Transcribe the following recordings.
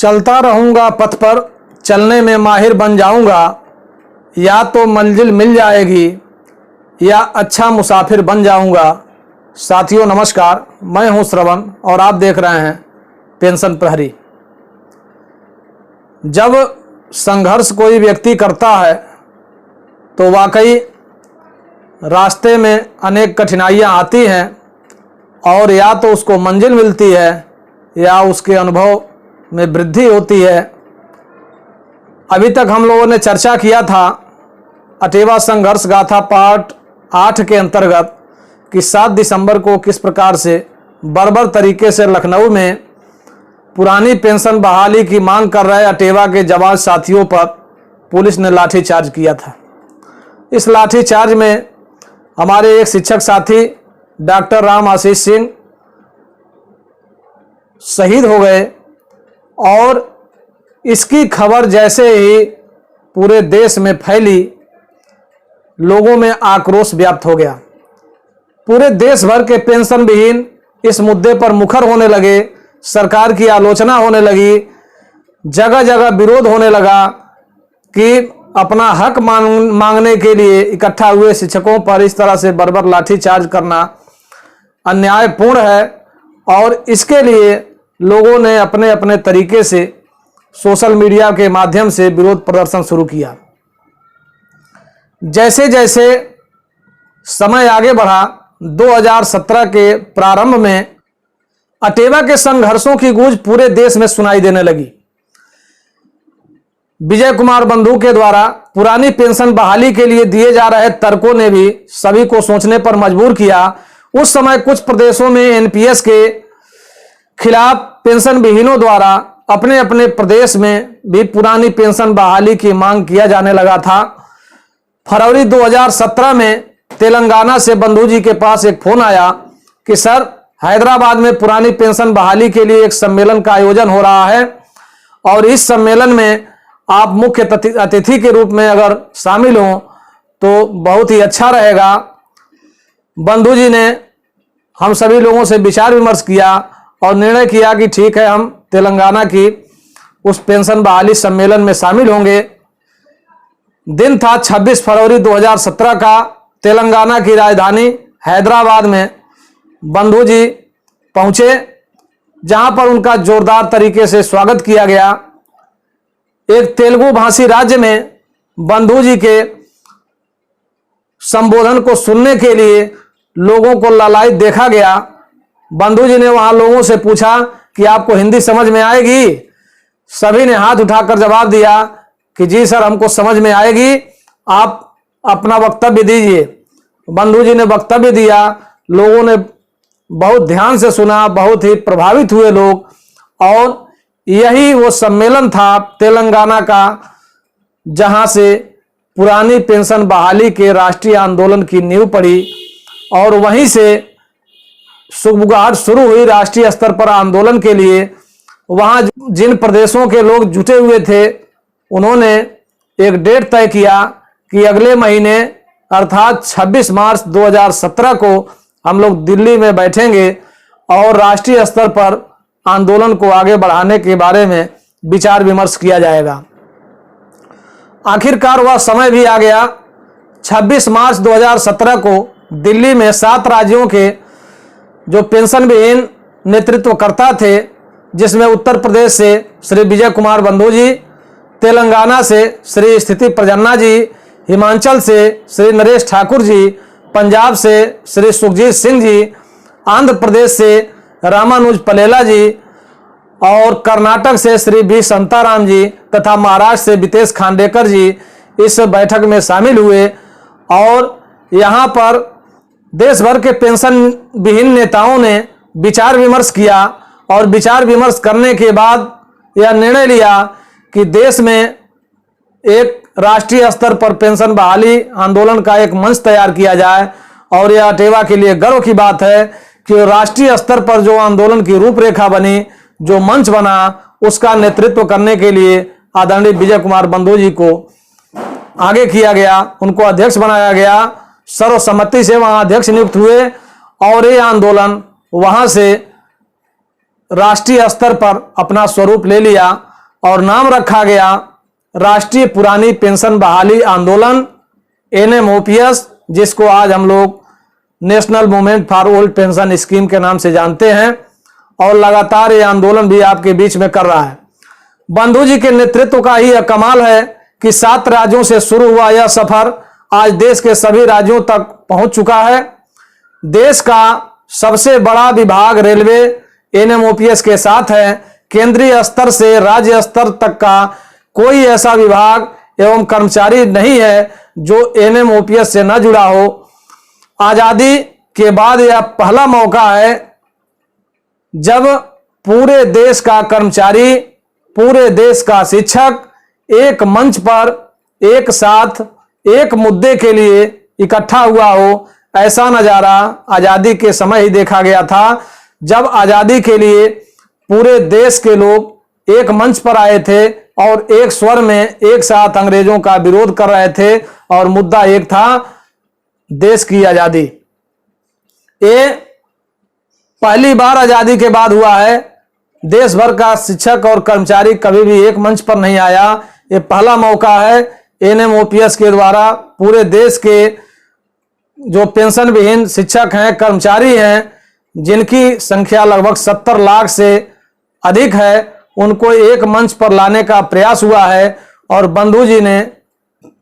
चलता रहूँगा पथ पर, चलने में माहिर बन जाऊँगा। या तो मंजिल मिल जाएगी या अच्छा मुसाफिर बन जाऊँगा। साथियों नमस्कार, मैं हूं श्रवण और आप देख रहे हैं पेंशन प्रहरी। जब संघर्ष कोई व्यक्ति करता है तो वाकई रास्ते में अनेक कठिनाइयां आती हैं और या तो उसको मंजिल मिलती है या उसके अनुभव में वृद्धि होती है। अभी तक हम लोगों ने चर्चा किया था अटेवा संघर्ष गाथा पार्ट 8 के अंतर्गत कि 7 दिसंबर को किस प्रकार से बर्बर तरीके से लखनऊ में पुरानी पेंशन बहाली की मांग कर रहे अटेवा के जवान साथियों पर पुलिस ने लाठीचार्ज किया था। इस लाठीचार्ज में हमारे एक शिक्षक साथी डॉक्टर राम आशीष सिंह शहीद हो गए और इसकी खबर जैसे ही पूरे देश में फैली, लोगों में आक्रोश व्याप्त हो गया। पूरे देश भर के पेंशन विहीन इस मुद्दे पर मुखर होने लगे, सरकार की आलोचना होने लगी, जगह जगह विरोध होने लगा कि अपना हक मांगने के लिए इकट्ठा हुए शिक्षकों पर इस तरह से बर्बर लाठीचार्ज करना अन्यायपूर्ण है। और इसके लिए लोगों ने अपने अपने तरीके से सोशल मीडिया के माध्यम से विरोध प्रदर्शन शुरू किया। जैसे जैसे समय आगे बढ़ा, 2017 के प्रारंभ में अटेवा के संघर्षों की गूंज पूरे देश में सुनाई देने लगी। विजय कुमार बंधु के द्वारा पुरानी पेंशन बहाली के लिए दिए जा रहे तर्कों ने भी सभी को सोचने पर मजबूर किया। उस समय कुछ प्रदेशों में एनपीएस के खिलाफ पेंशन विहीनों द्वारा अपने अपने प्रदेश में भी पुरानी पेंशन बहाली की मांग किया जाने लगा था। फरवरी 2017 में तेलंगाना से बंधु जी के पास एक फोन आया कि सर, हैदराबाद में पुरानी पेंशन बहाली के लिए एक सम्मेलन का आयोजन हो रहा है और इस सम्मेलन में आप मुख्य अतिथि के रूप में अगर शामिल हों तो बहुत ही अच्छा रहेगा। बंधु जी ने हम सभी लोगों से विचार विमर्श किया और निर्णय किया कि ठीक है, हम तेलंगाना की उस पेंशन बहाली सम्मेलन में शामिल होंगे। दिन था 26 फरवरी 2017 का। तेलंगाना की राजधानी हैदराबाद में बंधु जी पहुंचे, जहां पर उनका जोरदार तरीके से स्वागत किया गया। एक तेलुगु भाषी राज्य में बंधु जी के संबोधन को सुनने के लिए लोगों को लालायित देखा गया। बंधु जी ने वहां लोगों से पूछा कि आपको हिंदी समझ में आएगी? सभी ने हाथ उठाकर जवाब दिया कि जी सर, हमको समझ में आएगी, आप अपना वक्तव्य दीजिए। बंधु जी ने वक्तव्य दिया, लोगों ने बहुत ध्यान से सुना, बहुत ही प्रभावित हुए लोग। और यही वो सम्मेलन था तेलंगाना का जहां से पुरानी पेंशन बहाली के राष्ट्रीय आंदोलन की नींव पड़ी और वहीं से सुगबुगाहट शुरू हुई राष्ट्रीय स्तर पर आंदोलन के लिए। वहां जिन प्रदेशों के लोग जुटे हुए थे उन्होंने एक डेट तय किया कि अगले महीने अर्थात 26 मार्च 2017 को हम लोग दिल्ली में बैठेंगे और राष्ट्रीय स्तर पर आंदोलन को आगे बढ़ाने के बारे में विचार विमर्श किया जाएगा। आखिरकार वह समय भी आ गया। 26 मार्च 2017 को दिल्ली में 7 राज्यों के जो पेंशन विहीन नेतृत्वकर्ता थे, जिसमें उत्तर प्रदेश से श्री विजय कुमार बंधु जी, तेलंगाना से श्री स्थिति प्रजन्ना जी, हिमाचल से श्री नरेश ठाकुर जी, पंजाब से श्री सुखजीत सिंह जी, आंध्र प्रदेश से रामानुज पलेला जी और कर्नाटक से श्री बी शांताराम जी तथा महाराष्ट्र से बितेश खांडेकर जी इस बैठक में शामिल हुए। और यहाँ पर देश भर के पेंशन विहीन नेताओं ने विचार विमर्श किया और विचार विमर्श करने के बाद यह निर्णय लिया कि देश में एक राष्ट्रीय स्तर पर पेंशन बहाली आंदोलन का एक मंच तैयार किया जाए। और यह अटेवा के लिए गर्व की बात है कि राष्ट्रीय स्तर पर जो आंदोलन की रूपरेखा बनी, जो मंच बना, उसका नेतृत्व करने के लिए आदरणीय विजय कुमार बंधु जी को आगे किया गया, उनको अध्यक्ष बनाया गया। सर्वसम्मति से वहां अध्यक्ष नियुक्त हुए और ये आंदोलन वहां से राष्ट्रीय स्तर पर अपना स्वरूप ले लिया। और नाम रखा गया राष्ट्रीय पुरानी पेंशन बहाली आंदोलन NMOPS, जिसको आज हम लोग national movement for old pension scheme के नाम से जानते हैं। और लगातार ये आंदोलन भी आपके बीच में कर रहा है। बंधु जी के नेतृत्व का ही यह कमाल है कि 7 राज्यों से शुरू हुआ यह सफर आज देश के सभी राज्यों तक पहुंच चुका है। देश का सबसे बड़ा विभाग रेलवे NMOPS के साथ है। केंद्रीय स्तर से राज्य स्तर तक का कोई ऐसा विभाग एवं कर्मचारी नहीं है जो NMOPS से न जुड़ा हो। आजादी के बाद यह पहला मौका है जब पूरे देश का कर्मचारी, पूरे देश का शिक्षक एक मंच पर एक साथ एक मुद्दे के लिए इकट्ठा हुआ हो। ऐसा नजारा आजादी के समय ही देखा गया था, जब आजादी के लिए पूरे देश के लोग एक मंच पर आए थे और एक स्वर में एक साथ अंग्रेजों का विरोध कर रहे थे और मुद्दा एक था, देश की आजादी। ये पहली बार आजादी के बाद हुआ है। देश भर का शिक्षक और कर्मचारी कभी भी एक मंच पर नहीं आया। ये पहला मौका है NMOPS के द्वारा पूरे देश के जो पेंशन विहीन शिक्षक हैं, कर्मचारी हैं, जिनकी संख्या लगभग 70 लाख से अधिक है, उनको एक मंच पर लाने का प्रयास हुआ है। और बंधु जी ने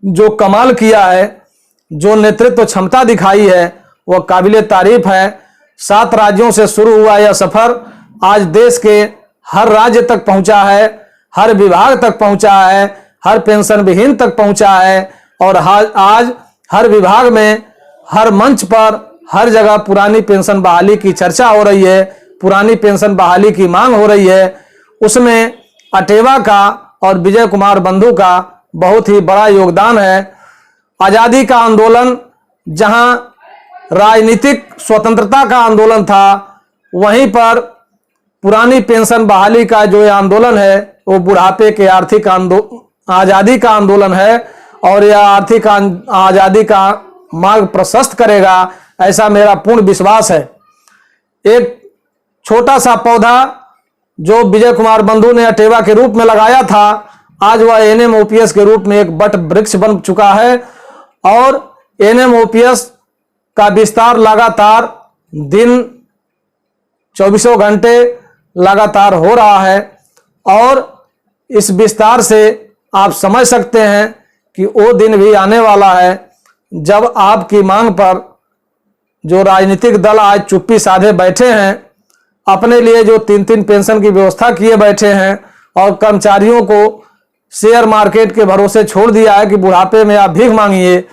जो कमाल किया है, जो नेतृत्व क्षमता दिखाई है, वह काबिले तारीफ है। 7 राज्यों से शुरू हुआ यह सफर आज देश के हर राज्य तक पहुंचा है, हर विभाग तक पहुंचा है, हर पेंशन विहीन तक पहुंचा है। और आज हर विभाग में, हर मंच पर, हर जगह पुरानी पेंशन बहाली की चर्चा हो रही है, पुरानी पेंशन बहाली की मांग हो रही है। उसमें अटेवा का और विजय कुमार बंधु का बहुत ही बड़ा योगदान है। आजादी का आंदोलन जहां राजनीतिक स्वतंत्रता का आंदोलन था, वहीं पर पुरानी पेंशन बहाली का जो आंदोलन है वो बुढ़ापे के आर्थिक आजादी का आंदोलन है। और यह आर्थिक आजादी का मार्ग प्रशस्त करेगा, ऐसा मेरा पूर्ण विश्वास है। एक छोटा सा पौधा जो विजय कुमार बंधु ने अटेवा के रूप में लगाया था, आज वह NMOPS के रूप में एक बट वृक्ष बन चुका है। और NMOPS का विस्तार लगातार दिन 24 घंटे लगातार हो रहा है। और इस विस्तार से आप समझ सकते हैं कि वो दिन भी आने वाला है जब आपकी मांग पर जो राजनीतिक दल आज चुप्पी साधे बैठे हैं, अपने लिए जो 3-3 पेंशन की व्यवस्था किए बैठे हैं और कर्मचारियों को शेयर मार्केट के भरोसे छोड़ दिया है कि बुढ़ापे में आप भीख मांगिए,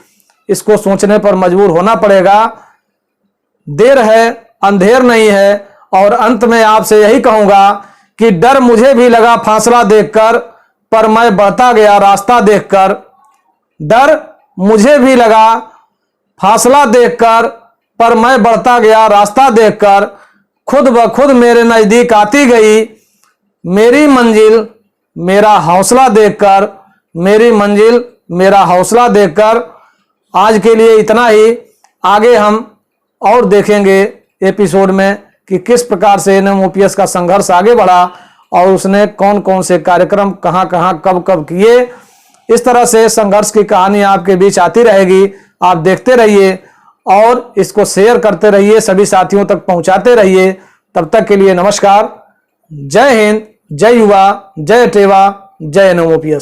इसको सोचने पर मजबूर होना पड़ेगा। देर है, अंधेर नहीं है। और अंत में आपसे यही कहूंगा कि डर मुझे भी लगा फासला देखकर, पर मैं बढ़ता गया रास्ता देखकर। डर मुझे भी लगा फासला देखकर, पर मैं बढ़ता गया रास्ता देखकर। खुद ब खुद मेरे नजदीक आती गई मेरी मंजिल मेरा हौसला देखकर, मेरी मंजिल मेरा हौसला देखकर। आज के लिए इतना ही। आगे हम और देखेंगे एपिसोड में कि किस प्रकार से NMOPS का संघर्ष आगे बढ़ा और उसने कौन कौन से कार्यक्रम कहां कहां कब कब किए। इस तरह से संघर्ष की कहानी आपके बीच आती रहेगी। आप देखते रहिए और इसको शेयर करते रहिए, सभी साथियों तक पहुंचाते रहिए। तब तक के लिए नमस्कार। जय हिंद, जय युवा, जय अटेवा, जय NMOPS।